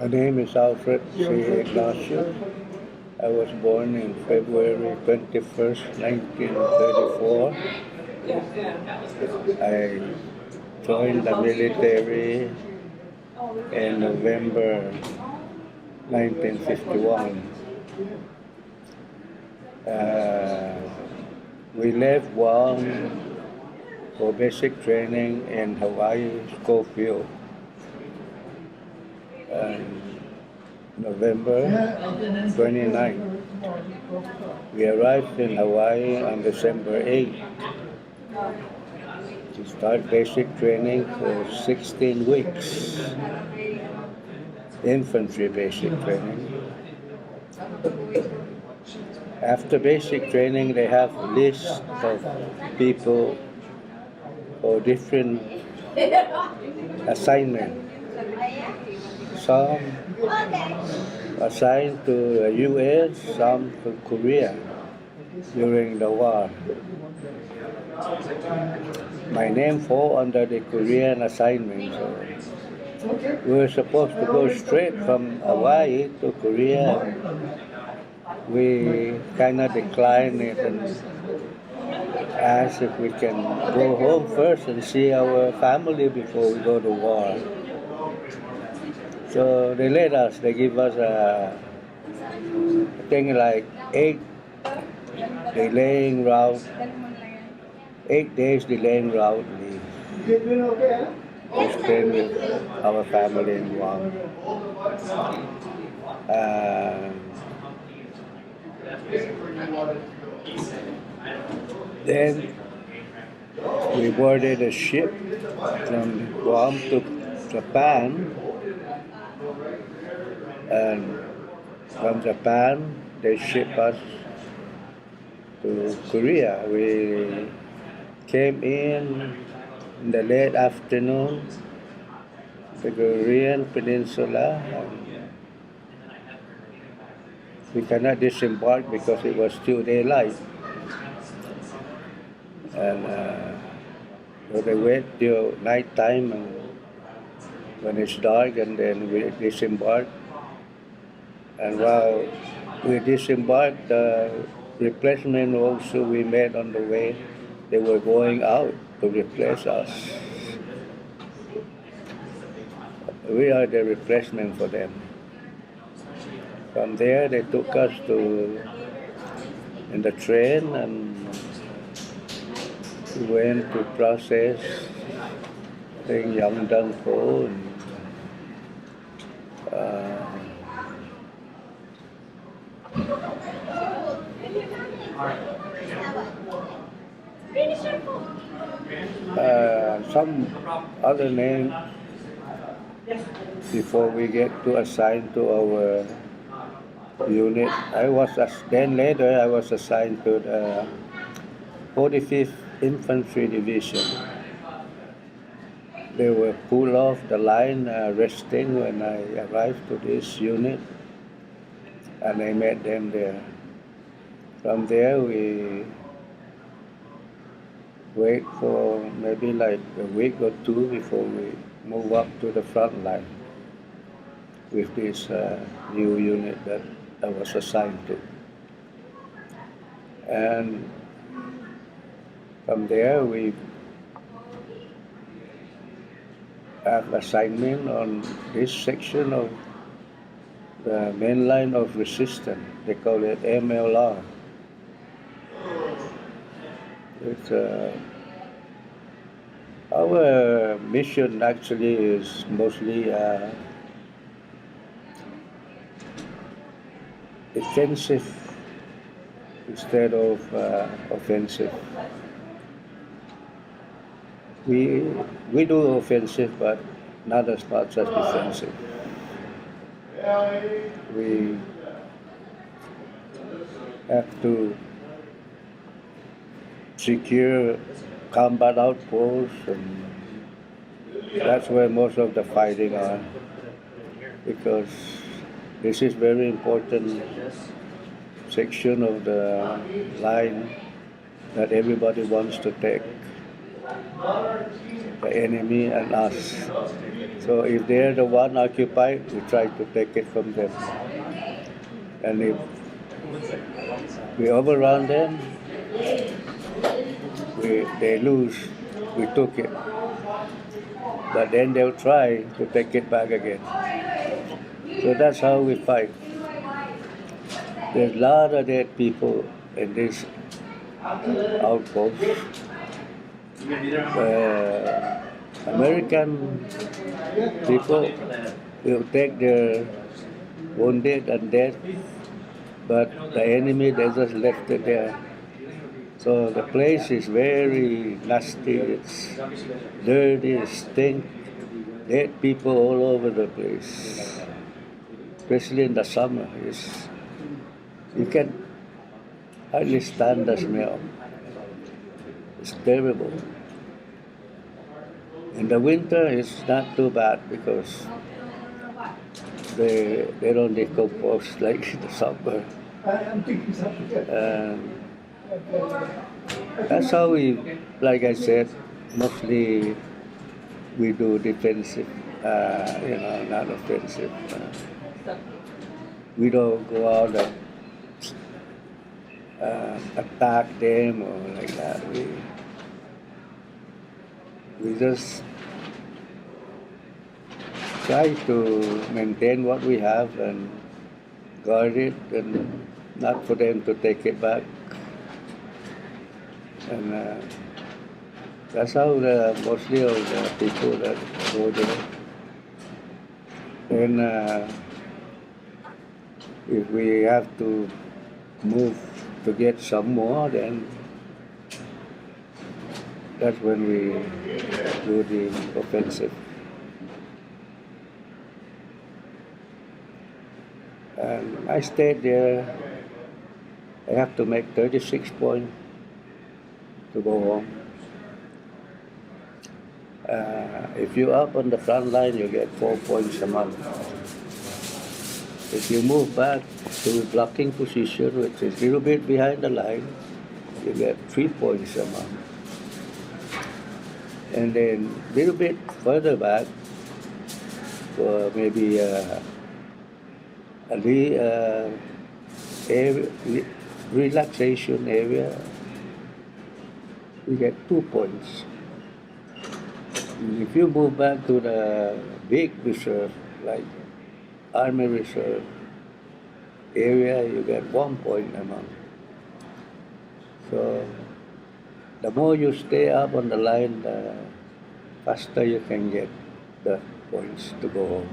My name is Alfred C. Ignacio. I was born in February 21st, 1934. I joined the military in November 1951. We left GUAM for basic training in Hawaii Schofield. November 29th. We arrived in Hawaii on December 8th to start basic training for 16 weeks. Infantry basic training. After basic training, they have a list of people for different assignments. Some assigned to the U.S., some to Korea during the war. My name fall under the Korean assignment. So we were supposed to go straight from Hawaii to Korea. We kind of declined it and asked if we can go home first and see our family before we go to war. So they let us. They give us I think like 8 days delaying route leave. We spend with our family in Guam. Then we boarded a ship from Guam to Japan, and from Japan they ship us to Korea. We came in the late afternoon, the Korean Peninsula. We cannot disembark because it was still daylight. And so they wait till night time and when it's dark, and then we disembark. And while we disembarked, the replacement also we met on the way, they were going out to replace us. We are the replacement for them. From there, they took us in the train, and we went to process in Yangdang Po. Some other name before we get to assign to our unit. Later I was assigned to the 45th Infantry Division. They were pulled off the line resting when I arrived to this unit, and I met them there. From there we wait for maybe like a week or two before we move up to the front line with this new unit that I was assigned to. And from there we have assignment on this section of the main line of resistance. They call it MLR. It's, our mission actually is mostly defensive instead of offensive. We do offensive, but not as much as defensive. We have to secure combat outposts, and that's where most of the fighting are, because this is very important section of the line that everybody wants to take. the enemy and us. So if they're the one occupied, we try to take it from them. And if we overrun them, they lose, we took it. But then they'll try to take it back again. So that's how we fight. There's a lot of dead people in this outpost. American people will take their wounded and dead, but the enemy, they just left it there. So the place is very nasty, it's dirty, it stinks, dead people all over the place, especially in the summer. You can hardly stand the smell. It's terrible. In the winter, it's not too bad because they don't decompose like the summer. And that's how we, like I said, mostly we do defensive, not offensive. We don't go out and attack them or like that. We just try to maintain what we have and guard it and not for them to take it back. And that's how mostly of the people that go there. And if we have to move to get some more, then that's when we do the offensive. And I stayed there. I have to make 36 points to go home. If you're up on the front line, you get 4 points a month. If you move back to blocking position, which is a little bit behind the line, you get 3 points a month. And then a little bit further back, for maybe relaxation area, you get 2 points. And if you move back to the big reserve, like Army Reserve area, you get 1 point a month. So the more you stay up on the line, the faster you can get the points to go home.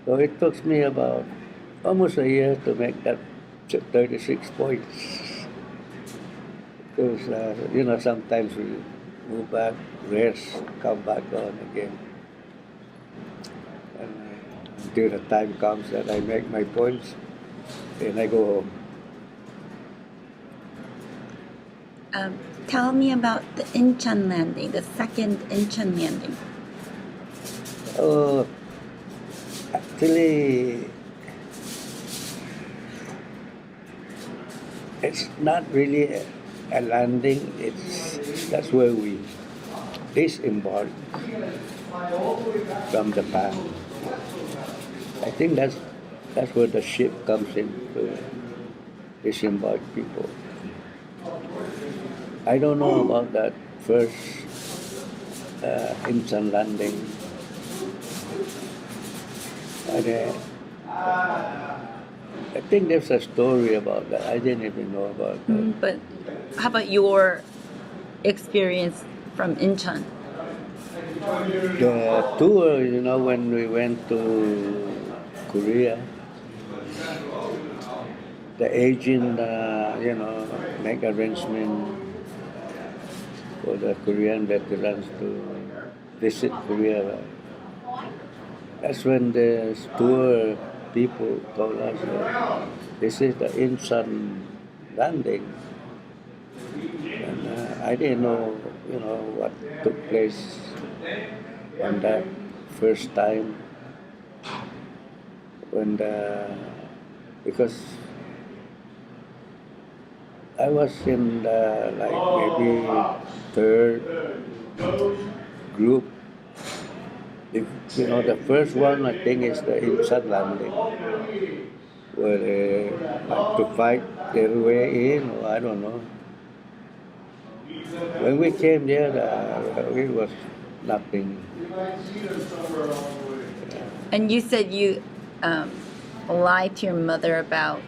So it took me about almost a year to make that 36 points. Because, sometimes we move back, rest, come back on again. And until the time comes that I make my points, then I go home. Tell me about the Incheon landing, the second Incheon landing. Oh, actually, it's not really a landing. That's where we disembarked from Japan. I think that's where the ship comes in to disembark people. I don't know about that first Incheon landing. And, I think there's a story about that. I didn't even know about that. But how about your experience from Incheon? The tour, when we went to Korea, the agent, make arrangement for the Korean veterans to visit Korea. That's when the tour people told us that this is the Incheon landing. And I didn't know, what took place on that first time because I was in like maybe third group. If, the first one I think is the inside landing, where they like to fight their way in, or I don't know. When we came there, it was nothing. And you said you lied to your mother about.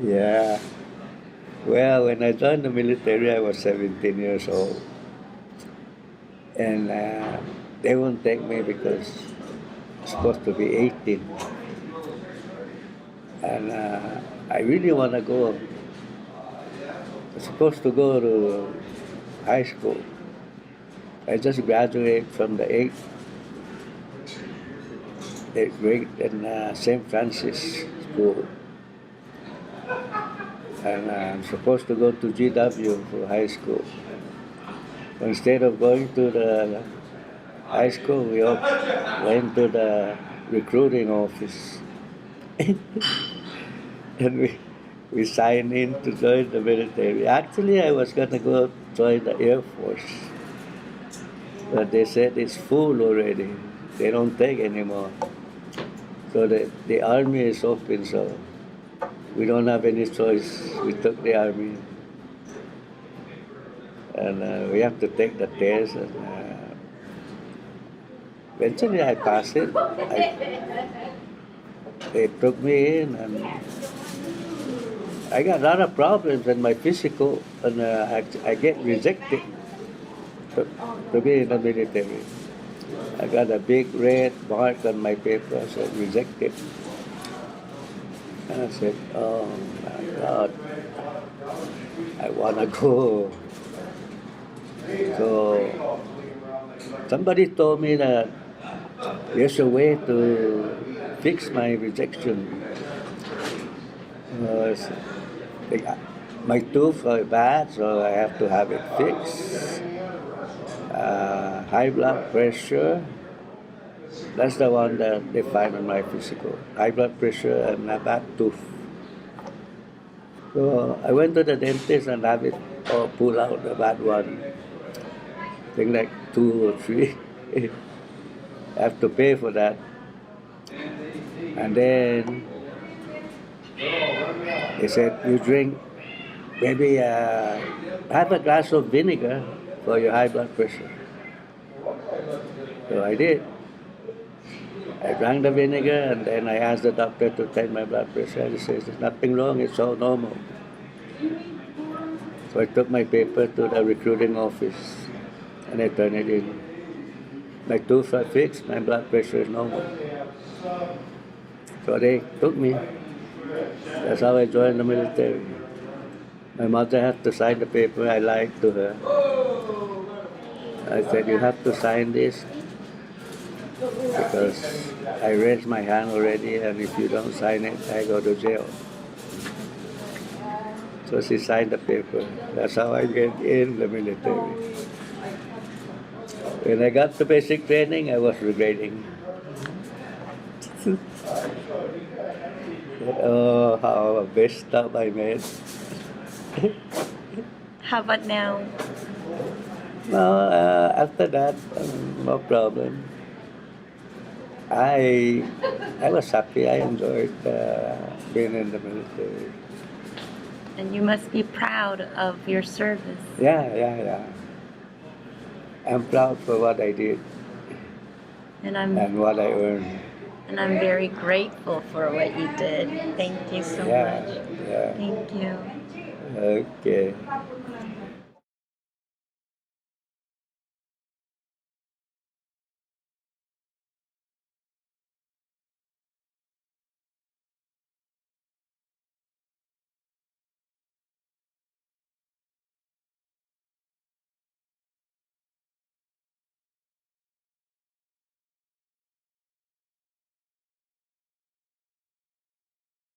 Yeah. Well, when I joined the military, I was 17 years old. And they won't take me because I'm supposed to be 18. And I really want to go. I'm supposed to go to high school. I just graduated from the eighth grade in St. Francis School. And I'm supposed to go to GW for high school. So instead of going to the high school, we all went to the recruiting office. And we signed in to join the military. Actually, I was going to go join the Air Force. But they said it's full already. They don't take anymore. So the army is open, so we don't have any choice. We took the army. And we have to take the test. And eventually I passed it. They took me in, and I got a lot of problems in my physical, and I get rejected to be in the military. I got a big red mark on my paper, I said rejected. And I said, oh my God, I want to go. So somebody told me that there's a way to fix my rejection. My tooth are bad, so I have to have it fixed. High blood pressure, that's the one that they find on my physical. High blood pressure and a bad tooth. So I went to the dentist and have it all pull out the bad one. I think like 2 or 3. I have to pay for that. And then they said, you drink maybe half a glass of vinegar for your high blood pressure. So I did. I drank the vinegar, and then I asked the doctor to take my blood pressure. He says, there's nothing wrong, it's all normal. So I took my paper to the recruiting office, and I turned it in. My tooth are fixed, my blood pressure is normal. So they took me. That's how I joined the military. My mother had to sign the paper. I lied to her. I said, you have to sign this because I raised my hand already, and if you don't sign it, I go to jail. So she signed the paper. That's how I get in the military. When I got to basic training, I was regretting. Oh, how messed up I made. How about now? No, after that, no problem. I was happy. I enjoyed being in the military. And you must be proud of your service. Yeah. I'm proud for what I did and what I earned. And I'm very grateful for what you did. Thank you so much. Yeah. Thank you. Okay.